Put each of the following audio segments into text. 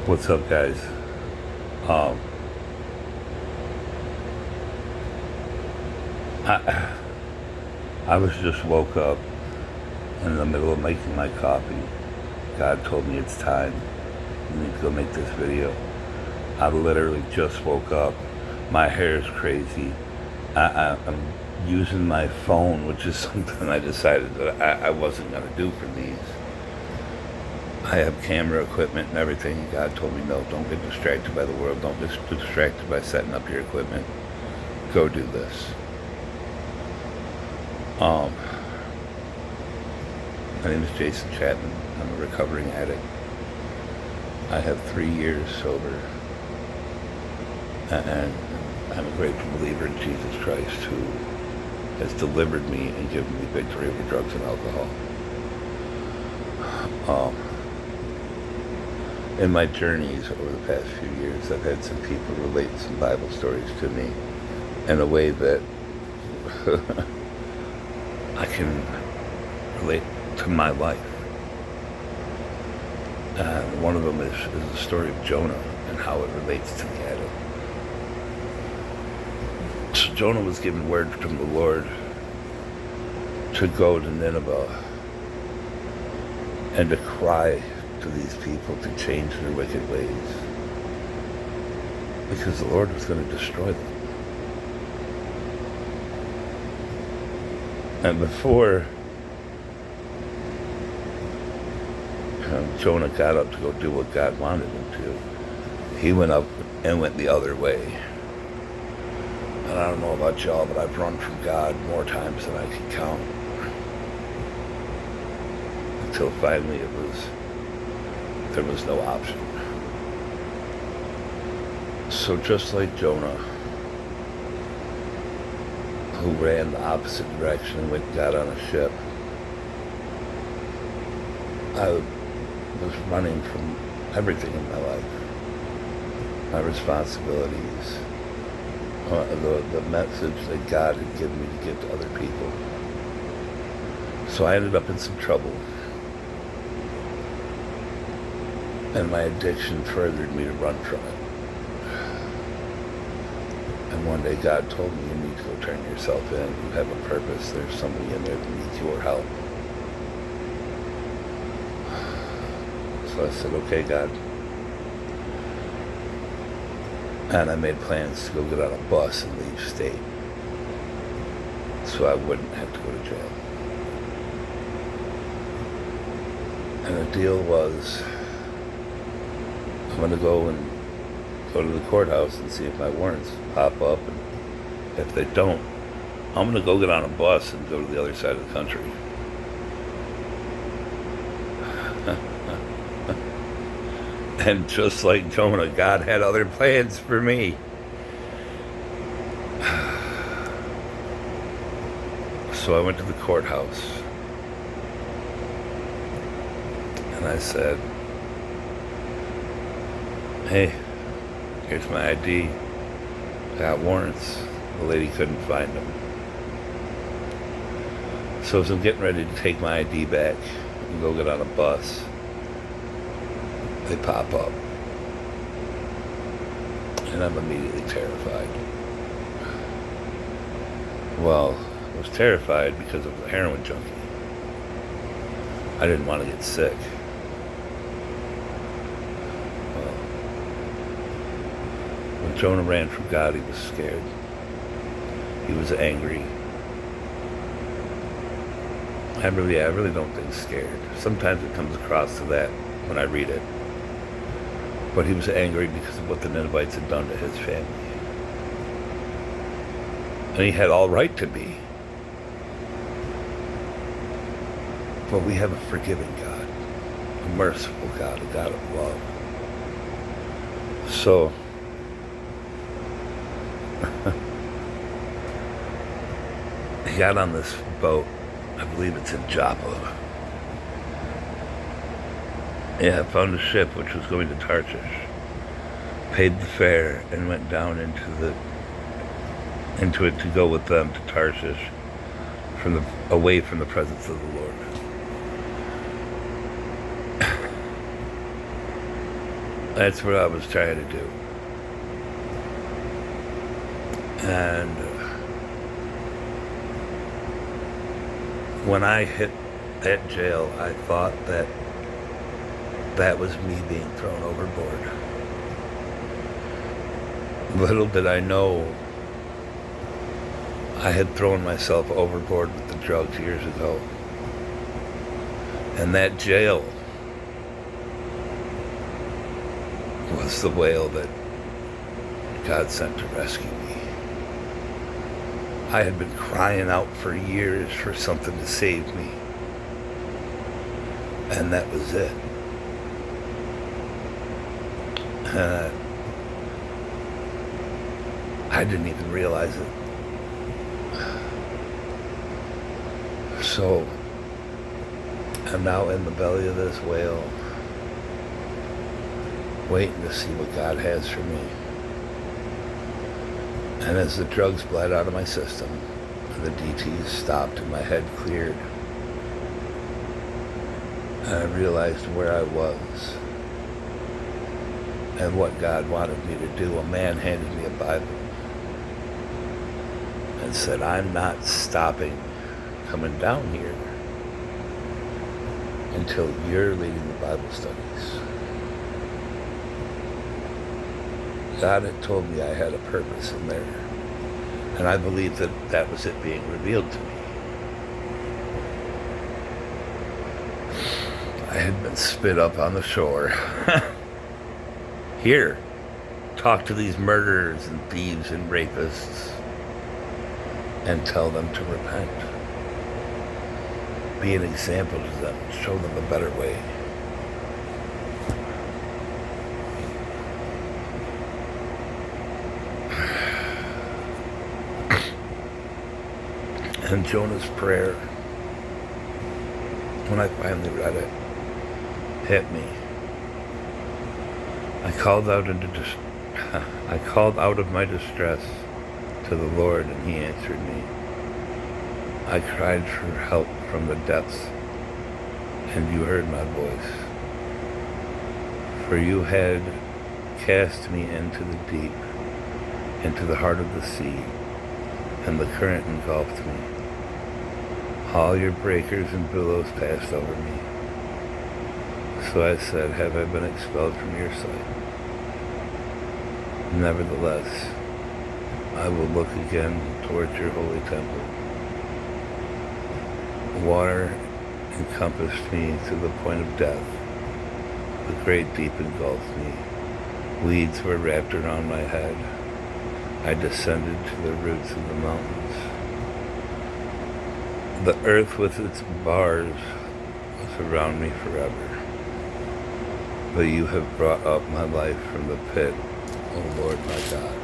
What's up, guys? Um, I I was just woke up in the middle of making my coffee. God told me it's time. You need to go make this video. I literally just woke up. My hair is crazy. I'm using my phone, which is something I decided that I wasn't going to do for these. I have camera equipment and everything. And God told me, no, don't get distracted by the world. Don't get distracted by setting up your equipment. Go do this. Um, My name is Jason Chapman. I'm a recovering addict. I have 3 years sober, and I'm a grateful believer in Jesus Christ who has delivered me and given me victory over drugs and alcohol. Um, in my journeys over the past few years, I've had some people relate some Bible stories to me in a way that I can relate to my life. And one of them is the story of Jonah and how it relates to the addict. So Jonah was given word from the Lord to go to Nineveh and to cry to these people to change their wicked ways, because the Lord was going to destroy them. And before Jonah got up to go do what God wanted him to, he went up and went the other way. And I don't know about y'all, but I've run from God more times than I can count. Until finally there was no option. So just like Jonah, who ran the opposite direction and went and got on a ship, I was running from everything in my life. My responsibilities, the message that God had given me to give to other people. So I ended up in some trouble. And my addiction furthered me to run from it. And one day God told me, you need to go turn yourself in. You have a purpose. There's somebody in there that needs your help. So I said, okay, God. And I made plans to go get on a bus and leave state, so I wouldn't have to go to jail. And the deal was, I'm going to go to the courthouse and see if my warrants pop up. And if they don't, I'm going to go get on a bus and go to the other side of the country. And just like Jonah, God had other plans for me. So I went to the courthouse and I said, hey, here's my ID. I got warrants. The lady couldn't find them. So as I'm getting ready to take my ID back and go get on a bus, they pop up. And I'm immediately terrified. Well, I was terrified because I was a heroin junkie. I didn't want to get sick. Well, when Jonah ran from God, he was scared. He was angry. I really don't think scared. Sometimes it comes across to that when I read it. But he was angry because of what the Ninevites had done to his family. And he had all right to be. But we have a forgiving God, a merciful God, a God of love. So, he got on this boat. I believe it's in Joppa. Yeah, I found a ship which was going to Tarshish, paid the fare, and went down into it to go with them to Tarshish, away from the presence of the Lord. That's what I was trying to do. And when I hit that jail, I thought that that was me being thrown overboard. Little did I know I had thrown myself overboard with the drugs years ago. And that jail was the whale that God sent to rescue me. I had been crying out for years for something to save me. And that was it. I didn't even realize it. So, I'm now in the belly of this whale, waiting to see what God has for me. And as the drugs bled out of my system, the DTs stopped and my head cleared, and I realized where I was and what God wanted me to do. A man handed me a Bible and said, I'm not stopping coming down here until you're leading the Bible studies. God had told me I had a purpose in there, and I believed that that was it being revealed to me. I had been spit up on the shore. Here, talk to these murderers and thieves and rapists and tell them to repent. Be an example to them, show them a better way. And Jonah's prayer, when I finally read it, hit me. I called out of my distress to the Lord, and he answered me. I cried for help from the depths, and you heard my voice. For you had cast me into the deep, into the heart of the sea, and the current engulfed me. All your breakers and billows passed over me. So I said, have I been expelled from your sight? Nevertheless, I will look again towards your holy temple. Water encompassed me to the point of death. The great deep engulfed me. Weeds were wrapped around my head. I descended to the roots of the mountains. The earth with its bars was around me forever. But you have brought up my life from the pit, O Lord my God.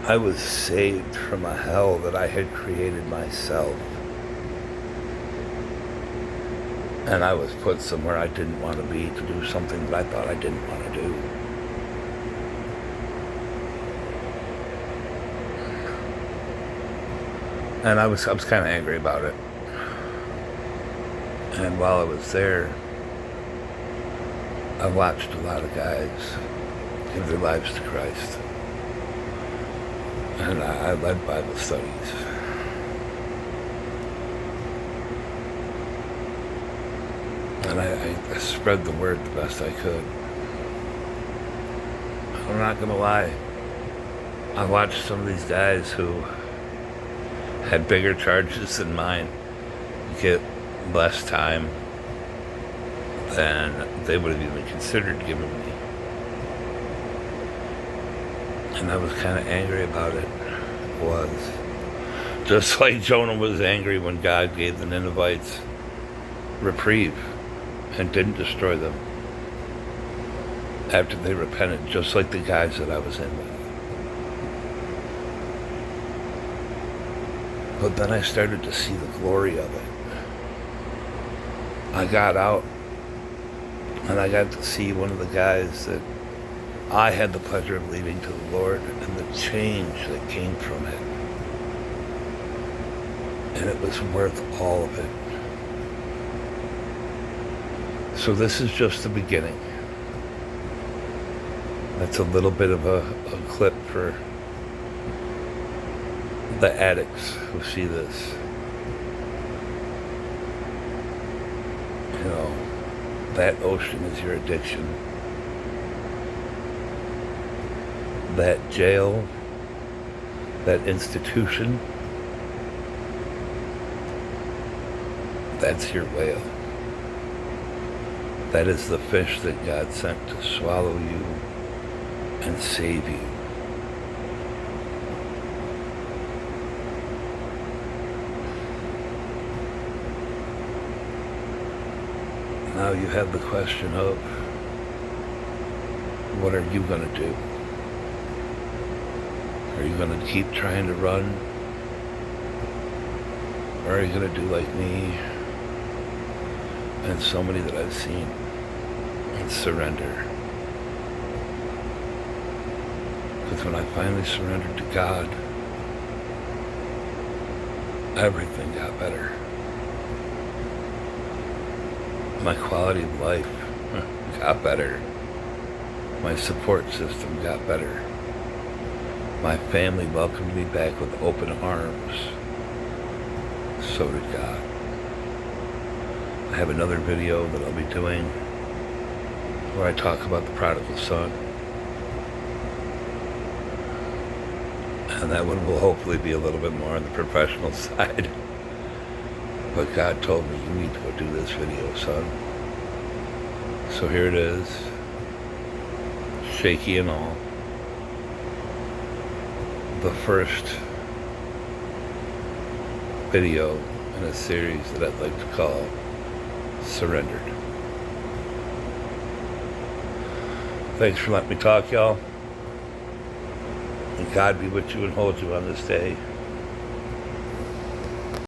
I was saved from a hell that I had created myself. And I was put somewhere I didn't want to be to do something that I thought I didn't want to do. And I was kind of angry about it. And while I was there, I watched a lot of guys give their lives to Christ. And I led Bible studies. And I spread the word the best I could. I'm not going to lie. I watched some of these guys who had bigger charges than mine get less time than they would have even considered giving me. And I was kind of angry about it. Was. Just like Jonah was angry when God gave the Ninevites reprieve and didn't destroy them after they repented, just like the guys that I was in with. But then I started to see the glory of it. I got out and I got to see one of the guys that I had the pleasure of leading to the Lord, and the change that came from it. And it was worth all of it. So this is just the beginning. That's a little bit of a clip for the addicts who see this. You know, that ocean is your addiction. That jail, that institution, that's your whale. That is the fish that God sent to swallow you and save you. Now you have the question of, what are you going to do? Are you going to keep trying to run? Or are you going to do like me and so many that I've seen and surrender? Because when I finally surrendered to God, everything got better. My quality of life got better. My support system got better. My family welcomed me back with open arms. So did God. I have another video that I'll be doing where I talk about the prodigal son. And that one will hopefully be a little bit more on the professional side. But God told me, you need to go do this video, son. So here it is, shaky and all. The first video in a series that I'd like to call Surrendered. Thanks for letting me talk, y'all. And God be with you and hold you on this day.